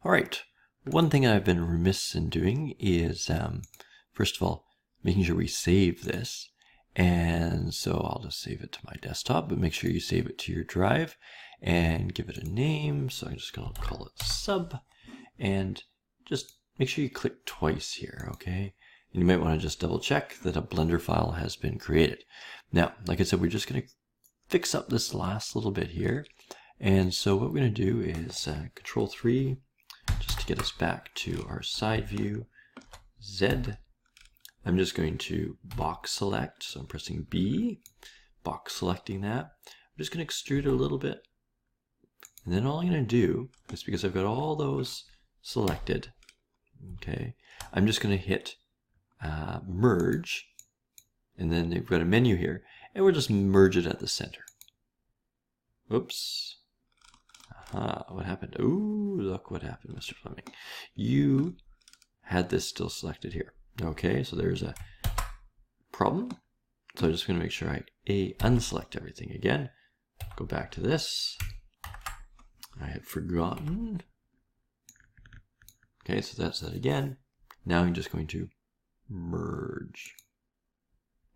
All right, one thing I've been remiss in doing is, first of all, making sure we save this. And so I'll just save it to my desktop, but make sure you save it to your drive and give it a name. So I'm just going to call it sub, and just make sure you click twice here, okay? And you might want to just double check that a Blender file has been created. Now, like I said, we're just going to fix up this last little bit here. And so what we're going to do is Control 3, just to get us back to our side view, Z. I'm just going to box select, so I'm pressing B, box selecting that. I'm just going to extrude a little bit. And then all I'm going to do is, because I've got all those selected, okay, I'm just going to hit merge, and then they've got a menu here, and we'll just merge it at the center. Oops. Aha, what happened? Ooh, look what happened, Mr. Fleming. You had this still selected here. Okay, so there's a problem. So I'm just going to make sure I unselect everything again. Go back to this. I had forgotten. Okay, so that's that again. Now I'm just going to merge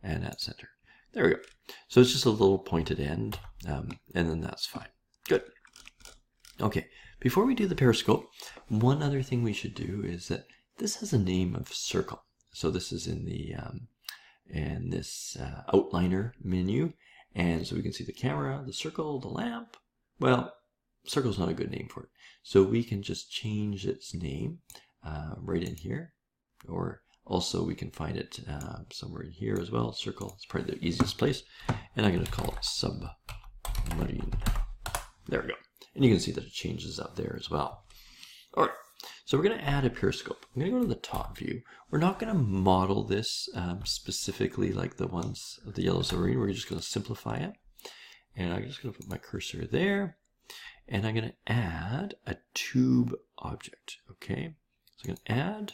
and at center. There we go. So it's just a little pointed end, and then that's fine. Good. Okay, before we do the periscope, one other thing we should do is that this has a name of circle. So this is in the this outliner menu, and so we can see the camera, the circle, the lamp. Well, circle's not a good name for it, so we can just change its name right in here, or also we can find it somewhere in here as well. Circle is probably the easiest place, and I'm going to call it submarine. There we go, and you can see that it changes up there as well. All right. So we're going to add a periscope. I'm going to go to the top view. We're not going to model this specifically like the ones of the yellow submarine. We're just going to simplify it. And I'm just going to put my cursor there. And I'm going to add a tube object. Okay. So I'm going to add,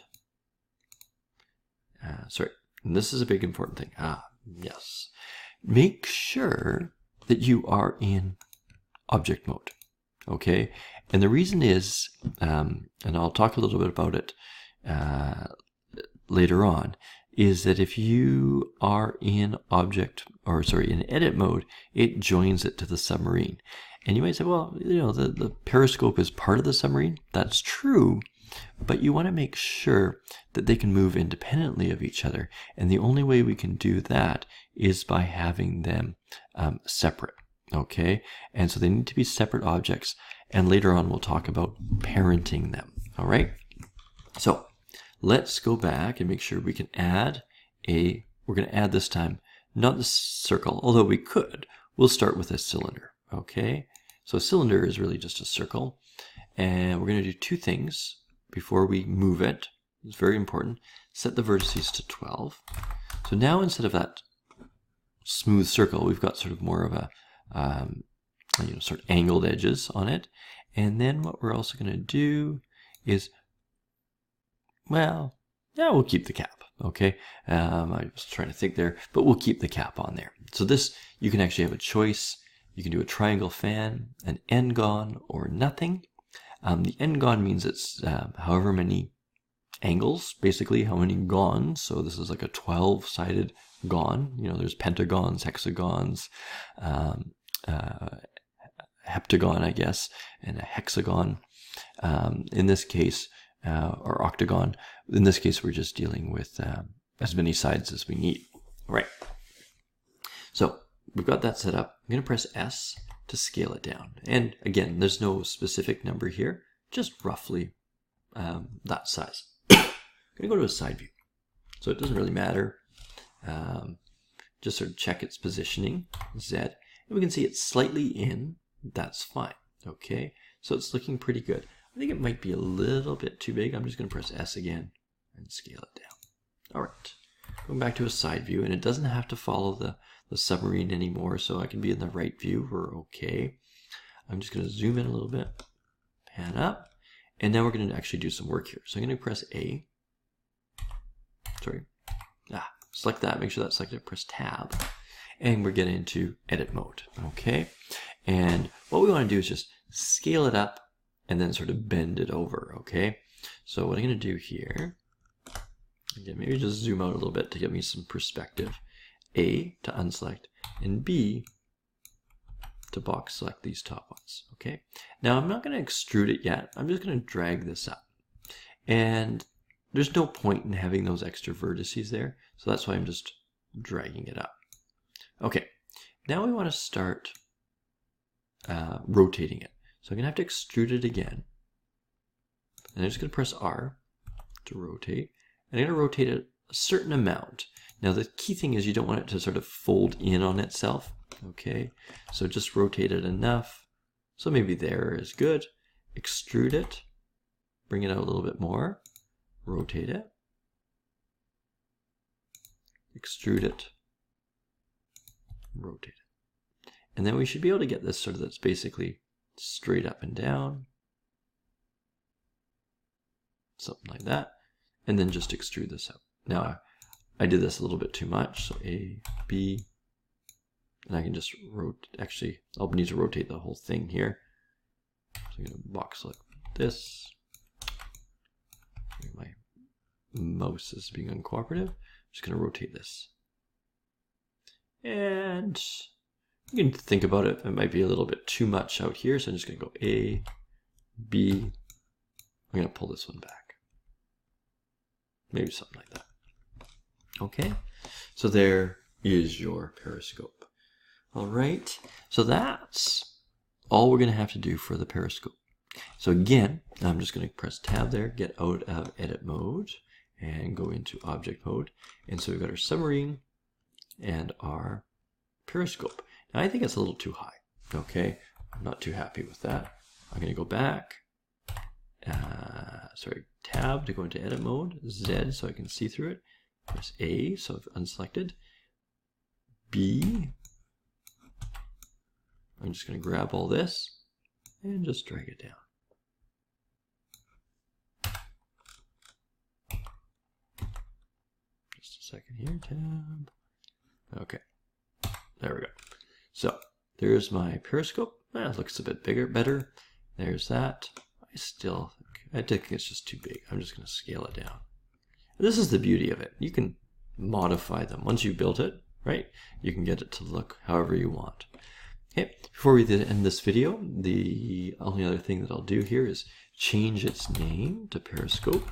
and this is a big important thing. Yes. Make sure that you are in object mode. Okay, and the reason is, and I'll talk a little bit about it later on, is that if you are in in edit mode, it joins it to the submarine. And you might say, well, you know, the periscope is part of the submarine. That's true, but you want to make sure that they can move independently of each other. And the only way we can do that is by having them separate. Okay, and so they need to be separate objects, and later on we'll talk about parenting them. All right, so let's go back and make sure we can add we're going to add this time not the circle, although we could. We'll start with a cylinder. Okay, so a cylinder is really just a circle, and we're going to do two things before we move it. It's very important. Set the vertices to 12. So now instead of that smooth circle, we've got sort of more of a sort of angled edges on it. And then what we're also going to do is, well, yeah, we'll keep the cap. Okay, I was trying to think there, but we'll keep the cap on there. So this, you can actually have a choice. You can do a triangle fan, an end gone, or nothing. The end gone means it's however many angles, basically how many gons. So this is like a 12-sided gon. You know, there's pentagons, hexagons, heptagon, I guess, and a hexagon. In this case, or octagon. In this case, we're just dealing with as many sides as we need. All right. So we've got that set up. I'm going to press S to scale it down. And again, there's no specific number here, just roughly that size. I'm going to go to a side view. So it doesn't really matter. Just sort of check its positioning, Z. And we can see it's slightly in. That's fine. Okay. So it's looking pretty good. I think it might be a little bit too big. I'm just going to press S again and scale it down. All right. Going back to a side view, and it doesn't have to follow the submarine anymore, so I can be in the right view. We're okay. I'm just going to zoom in a little bit, pan up, and now we're going to actually do some work here. So I'm going to press A. Select that, make sure that's selected, press Tab, and we're getting into edit mode. Okay. And what we want to do is just scale it up and then sort of bend it over, okay? So what I'm going to do here, again, maybe just zoom out a little bit to give me some perspective. A, to unselect, and B, to box select these top ones, okay? Now I'm not going to extrude it yet. I'm just going to drag this up. And there's no point in having those extra vertices there, so that's why I'm just dragging it up. Okay, now we want to start rotating it. So I'm going to have to extrude it again. And I'm just going to press R to rotate. And I'm going to rotate it a certain amount. Now the key thing is you don't want it to sort of fold in on itself. Okay, so just rotate it enough. So maybe there is good. Extrude it. Bring it out a little bit more. Rotate it. Extrude it. Rotate it. And then we should be able to get this sort of that's basically straight up and down. Something like that. And then just extrude this out. Now I did this a little bit too much. So A, B, and I can just rotate. Actually, I'll need to rotate the whole thing here. So I'm going to box select this. My mouse is being uncooperative. I'm just going to rotate this. And you can think about it. It might be a little bit too much out here. So I'm just going to go A, B. I'm going to pull this one back. Maybe something like that. Okay. So there is your periscope. All right. So that's all we're going to have to do for the periscope. So again, I'm just going to press tab there, get out of edit mode and go into object mode. And so we've got our submarine and our periscope. Now I think it's a little too high. Okay. I'm not too happy with that. I'm going to go back. Tab to go into edit mode. Z so I can see through it. Press A so I've unselected. B. I'm just going to grab all this and just drag it down. Just a second here, tab. Okay, there we go. So there's my periscope. That looks a bit better. There's that. I think it's just too big. I'm just going to scale it down. This is the beauty of it. You can modify them. Once you built it, right, you can get it to look however you want. Okay, before we end this video, the only other thing that I'll do here is change its name to Periscope.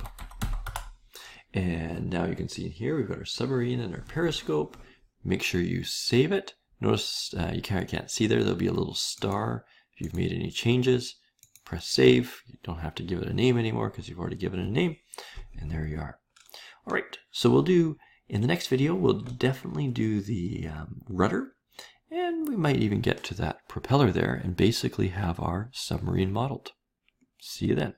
And now you can see in here, we've got our submarine and our periscope. Make sure you save it. Notice you can't see there, there'll be a little star if you've made any changes. Press save. You don't have to give it a name anymore because you've already given it a name. And there you are. All right, so we'll do, in the next video, we'll definitely do the rudder. And we might even get to that propeller there and basically have our submarine modeled. See you then.